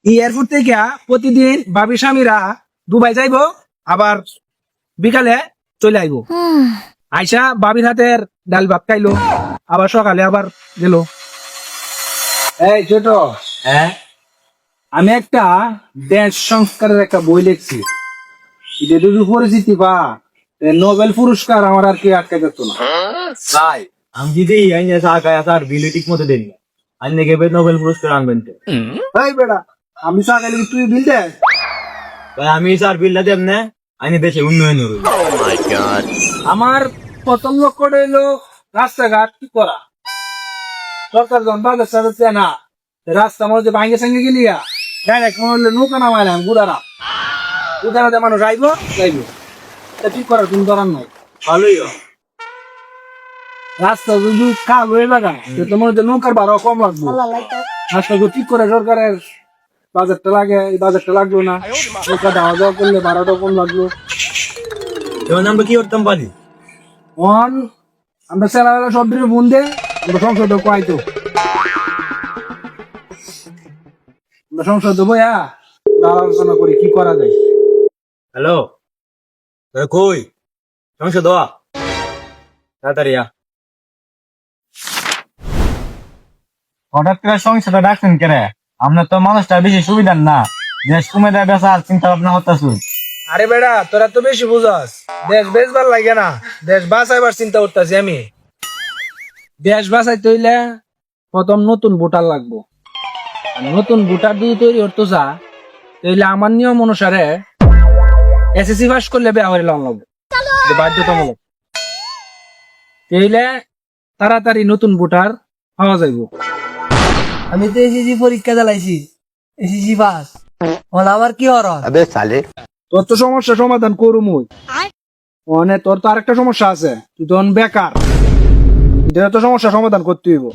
Airport থেকে প্রতিদিন ভাবি স্বামীরা দুবাই যাইবো, আবার বিকালে চলে আইবো। আইসা ভাবির হাতের ডাল ভাত খাইলো, আবার সকালে আবার গেল। এই ছোট, হ্যাঁ আমি একটা দেশ সংস্কারের একটা বই লিখছি। এটা যদি পরিচিতি পা নোবেল পুরস্কার আমার আর কি আটকে যেত না। ভাই আমি যদি আইনে সাকায় আসার বিলে ঠিক মতো দেন না আইনে গেবে নোবেল পুরস্কার আনবেন তো। এই বেটা, আমি সকালে তুই বিল দে। ভাই আমি স্যার বিলটা দেব না আইনে দেশে উন্নয়ন হবে। আমার প্রথম লক্ষ্য হইলো রাস্তাঘাট ঠিক করা। সরকার যখন বাজার সাজাচ্ছে না, রাস্তা মধ্যে ভাঙ্গে সঙ্গে গেলিয়া ডাইরেক্ট মনে হলে নৌকা নামাইলাম গুড়ারাতে মানুষ আইবো যাইবো। তা ঠিক করার কোন দরার নাই। ভালোই রাস্তা যদি কাল হয়ে লাগা তো মনে হচ্ছে নৌকার ভাড়াও কম লাগবে। রাস্তাগুলো ঠিক করে সরকারের বাজারটা লাগে, এই বাজারটা লাগলো না, নৌকা দেওয়া যাওয়া করলে ভাড়াটাও কম লাগলো। যেমন আমরা কি করতাম পারি অন আমরা ছেলেবেলা সব দিনে ফোন দে, আমরা সংসদে কয়তো আমরা সংসদে বইয়া আলোচনা করি কি করা যায়। হ্যালো কই সমস্যা দোয়া তাড়াতাড়ি হঠাৎ করে সমস্যাটা ডাকছেন কেন? আপনার তো মানুষটা বেশি সুবিধার না, দেশ কমে দেয় বেসার চিন্তা ভাবনা করতেছু। আরে বেড়া, তোরা তো বেশি বুঝাস। দেশ বেচবার লাগে না, দেশ বাঁচাইবার চিন্তা করতেছি আমি। দেশ বাঁচাইতে হইলে প্রথম নতুন ভোটার লাগবো। আর নতুন ভোটার যদি তৈরি করতো যা, তাইলে আমার নিয়ম অনুসারে এসএসসি পাস করলে বিয়া হয়ে লোন লাগবে, এটা বাধ্যতামূলক। তাইলে তাড়াতাড়ি নতুন ভোটার পাওয়া যাইবো। আমি তো এসএসসি পরীক্ষা চালাইছি, এসএসসি পাস। ওলা আবার কি হর? তোর তো সমস্যা সমাধান করুম ওই। তোর তো আরেকটা সমস্যা আছে, তুই তো বেকার। এটা তো সমস্যা সমাধান করতে হইব।